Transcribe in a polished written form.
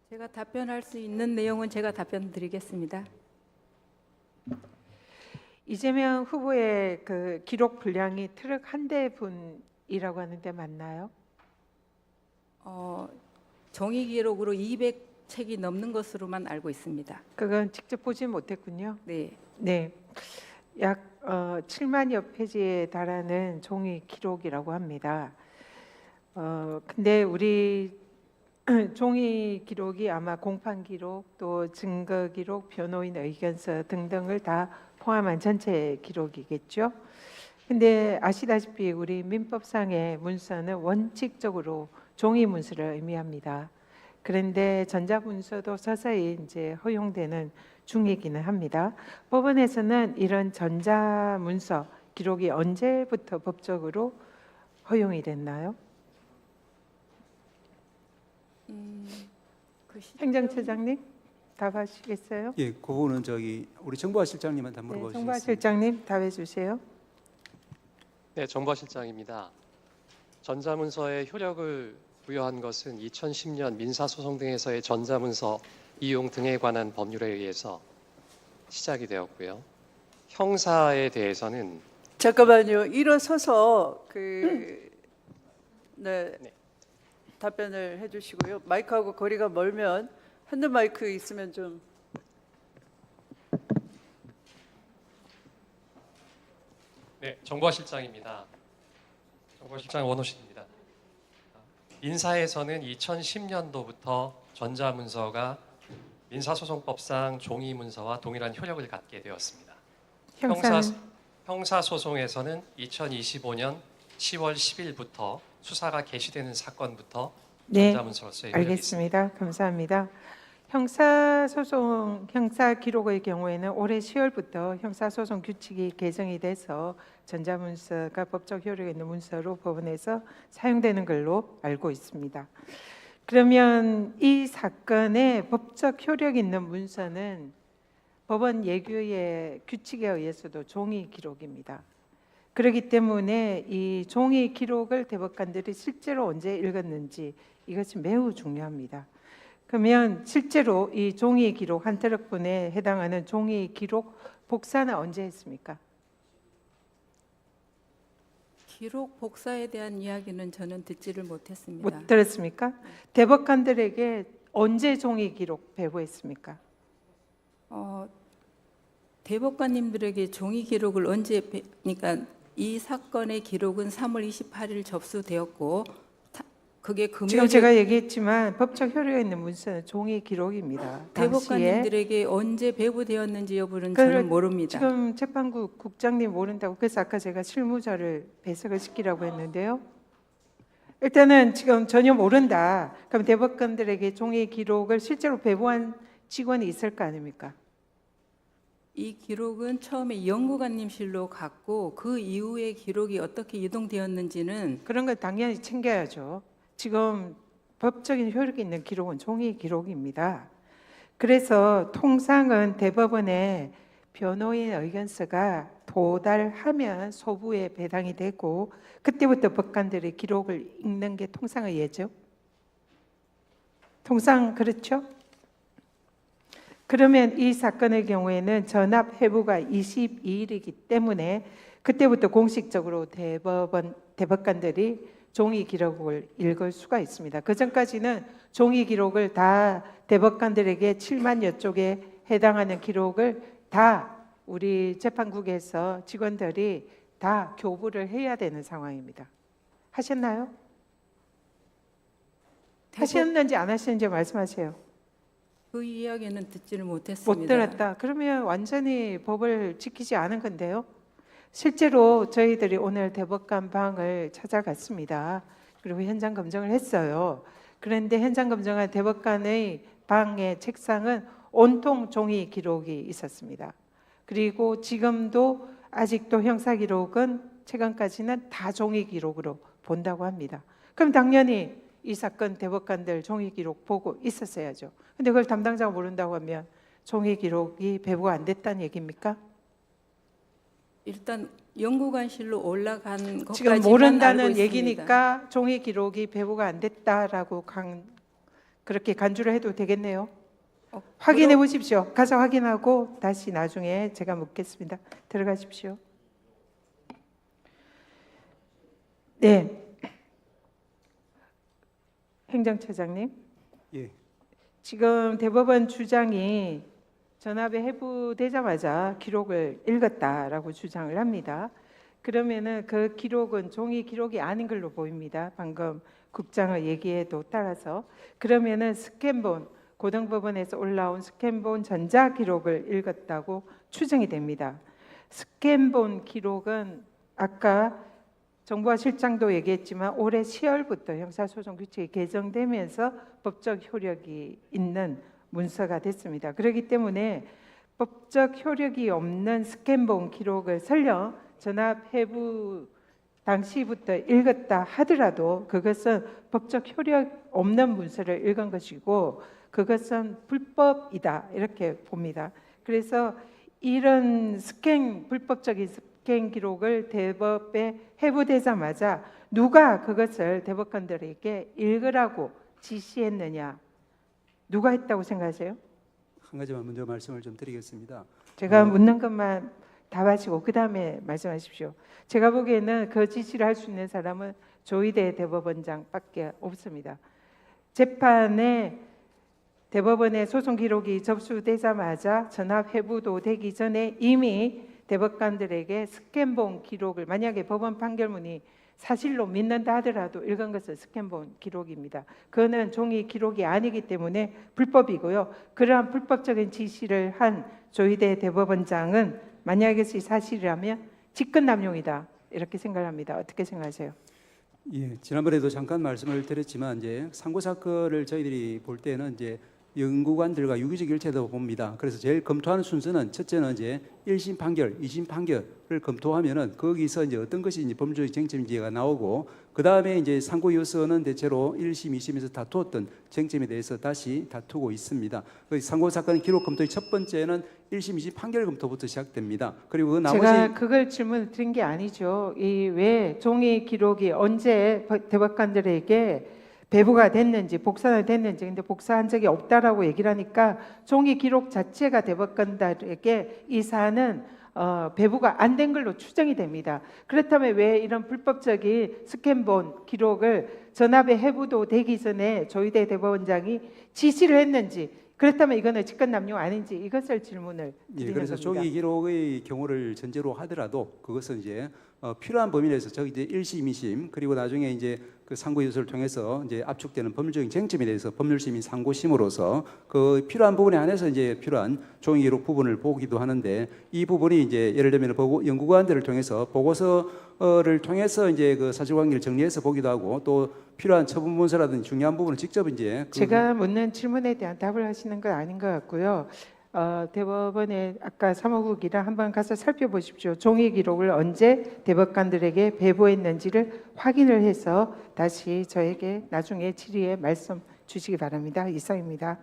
제가 답변할 수 있는 내용은 제가 답변 드리겠습니다. 이재명 후보의 그 기록 분량이 트럭 한 대분이라고 하는데 맞나요? 종이 기록으로 200책이 넘는 것으로만 알고 있습니다. 그건 직접 보지 못했군요. 네, 네, 약 7만여 페이지에 달하는 종이 기록이라고 합니다. 근데 우리 종이 기록이 아마 공판 기록, 또 증거 기록, 변호인 의견서 등등을 다 포함한 전체 기록이겠죠. 근데 아시다시피 우리 민법상의 문서는 원칙적으로 종이 문서를 의미합니다. 그런데 전자문서도 서서히 이제 허용되는 중이기는 합니다. 법원에서는 이런 전자문서 기록이 언제부터 법적으로 허용이 됐나요? 행정처장님 답하시겠어요? 예, 그거는 우리 정보화 실장님한테 한번 네, 물어보시겠습니다. 정보화 실장님 답해 주세요. 네, 정보화 실장입니다. 전자문서의 효력을 부여한 것은 2010년 민사소송 등에서의 전자문서 이용 등에 관한 법률에 의해서 시작이 되었고요. 형사에 대해서는 잠깐만요. 일어서서 네, 답변을 해주시고요. 마이크하고 거리가 멀면 핸드 마이크 있으면 좀. 네, 정보화 실장입니다. 정보화 실장 원호신입니다. 민사에서는 2010년도부터 전자문서가 민사소송법상 종이문서와 동일한 효력을 갖게 되었습니다. 형사소송에서는 2025년 10월 10일부터 수사가 개시되는 사건부터 네, 전자문서로서의 효력이 있습니다. 알겠습니다. 감사합니다. 형사소송, 형사기록의 경우에는 올해 10월부터 형사소송 규칙이 개정이 돼서 전자문서가 법적 효력이 있는 문서로 법원에서 사용되는 걸로 알고 있습니다. 그러면 이 사건의 법적 효력 있는 문서는 법원 예규의 규칙에 의해서도 종이 기록입니다. 그렇기 때문에 이 종이 기록을 대법관들이 실제로 언제 읽었는지 이것이 매우 중요합니다. 그러면 실제로 이 종이 기록 한 트럭분에 해당하는 종이 기록 복사는 언제 했습니까? 기록 복사에 대한 이야기는 저는 듣지를 못했습니다. 못 들었습니까? 대법관들에게 언제 종이 기록 배부했습니까? 대법관님들에게 종이 기록을 그러니까 이 사건의 기록은 3월 28일 접수되었고 그게 금요일 지금 제가 얘기했지만 법적 효력이 있는 문서는 종이 기록입니다. 당시에 대법관님들에게 언제 배부되었는지 여부는 그걸 저는 모릅니다. 지금 재판부 국장님 모른다고 그래서 아까 제가 실무자를 배석을 시키라고 했는데요. 일단은 지금 전혀 모른다. 그럼 대법관들에게 종이 기록을 실제로 배부한 직원이 있을 거 아닙니까? 이 기록은 처음에 연구관님실로 갔고 그 이후에 기록이 어떻게 이동되었는지는 그런 걸 당연히 챙겨야죠. 지금 법적인 효력이 있는 기록은 종이 기록입니다. 그래서 통상은 대법원에 변호인 의견서가 도달하면 소부에 배당이 되고 그때부터 법관들이 기록을 읽는 게 통상의 예죠. 통상 그렇죠? 그러면 이 사건의 경우에는 전압 회부가 22일이기 때문에 그때부터 공식적으로 대법관들이 종이 기록을 읽을 수가 있습니다. 그 전까지는 종이 기록을 다 대법관들에게 7만여 쪽에 해당하는 기록을 다 우리 재판국에서 직원들이 다 교부를 해야 되는 상황입니다. 하셨나요? 하셨는지 안 하셨는지 말씀하세요. 그 이야기는 듣지를 못했습니다. 못 들었다. 그러면 완전히 법을 지키지 않은 건데요. 실제로 저희들이 오늘 대법관 방을 찾아갔습니다. 그리고 현장 검증을 했어요. 그런데 현장 검증한 대법관의 방의 책상은 온통 종이 기록이 있었습니다. 그리고 지금도 아직도 형사 기록은 최근까지는 다 종이 기록으로 본다고 합니다. 그럼 당연히 이 사건 대법관들 종이 기록 보고 있었어야죠. 근데 그걸 담당자가 모른다고 하면 종이 기록이 배부가 안 됐다는 얘기입니까? 일단 연구관실로 올라간 것까지만 지금 모른다는 알고 있습니다. 얘기니까 종이 기록이 배부가 안 됐다라고 그렇게 간주를 해도 되겠네요. 어, 확인해 보십시오. 가서 확인하고 다시 나중에 제가 묻겠습니다. 들어가십시오. 네, 행정처장님. 예. 지금 대법원 주장이 전압에 해부되자마자 기록을 읽었다라고 주장을 합니다. 그러면은 그 기록은 종이 기록이 아닌 걸로 보입니다. 방금 국장의 얘기에도 따라서 그러면은 스캔본 고등법원에서 올라온 스캔본 전자 기록을 읽었다고 추정이 됩니다. 스캔본 기록은 아까 정부와 실장도 얘기했지만 올해 10월부터 형사소송 규칙이 개정되면서 법적 효력이 있는 문서가 됐습니다. 그렇기 때문에 법적 효력이 없는 스캔본 기록을 설령 전압 해부 당시부터 읽었다 하더라도 그것은 법적 효력 없는 문서를 읽은 것이고 그것은 불법이다 이렇게 봅니다. 그래서 이런 불법적인 스캔 기록을 대법에 해부되자마자 누가 그것을 대법관들에게 읽으라고 지시했느냐? 누가 했다고 생각하세요? 한 가지만 먼저 말씀을 좀 드리겠습니다. 제가 묻는 것만 답하시고 그 다음에 말씀하십시오. 제가 보기에는 그 지시를 할 수 있는 사람은 조희대 대법원장밖에 없습니다. 재판에 대법원에 소송 기록이 접수되자마자 전압 해부도 되기 전에 이미 대법관들에게 스캔본 기록을 만약에 법원 판결문이 사실로 믿는다 하더라도 읽은 것은 스캔본 기록입니다. 그거는 종이 기록이 아니기 때문에 불법이고요. 그러한 불법적인 지시를 한 조희대 대법원장은 만약에 이것이 사실이라면 직권남용이다 이렇게 생각합니다. 어떻게 생각하세요? 예, 지난번에도 잠깐 말씀을 드렸지만 이제 상고 사건을 저희들이 볼 때는 이제 연구관들과 유기적 일체도 봅니다. 그래서 제일 검토하는 순서는 첫째는 이제 1심 판결, 2심 판결을 검토하면은 거기서 이제 어떤 것이 이제 법률적 쟁점인지가 나오고 그 다음에 이제 상고 이어서는 대체로 1심, 2심에서 다투었던 쟁점에 대해서 다시 다투고 있습니다. 그 상고 사건 기록 검토의 첫 번째는 1심, 2심 판결 검토부터 시작됩니다. 그리고 그 나머지 제가 그걸 질문을 드린 게 아니죠. 이 왜 종이 기록이 언제 대법관들에게 배부가 됐는지 복사가 됐는지 근데 복사한 적이 없다라고 얘기를 하니까 종이 기록 자체가 대법관들에게 이 사안은 배부가 안 된 걸로 추정이 됩니다. 그렇다면 왜 이런 불법적인 스캔본 기록을 전압에 해부도 되기 전에 조희대 대법원장이 지시를 했는지 그렇다면 이거는 직권남용 아닌지 이것을 질문을 드리는 예, 그래서 겁니다. 종이 기록의 경우를 전제로 하더라도 그것은 이제 필요한 범위 내에서 저기 이제 1심, 2심 그리고 나중에 이제 그 상고 이수를 통해서 이제 압축되는 법률적인 쟁점에 대해서 법률심의 상고심으로서 그 필요한 부분에 한해서 이제 필요한 종이 기록 부분을 보기도 하는데 이 부분이 이제 예를 들면 연구관들을 통해서 보고서를 통해서 이제 그 사실관계를 정리해서 보기도 하고 또 필요한 처분 문서라든지 중요한 부분을 직접 이제 제가 묻는 질문에 대한 답을 하시는 건 아닌 것 같고요. 대법원에 아까 사무국이랑 한번 가서 살펴보십시오. 종이 기록을 언제 대법관들에게 배부했는지를 확인을 해서 다시 저에게 나중에 질의에 말씀 주시기 바랍니다. 이상입니다.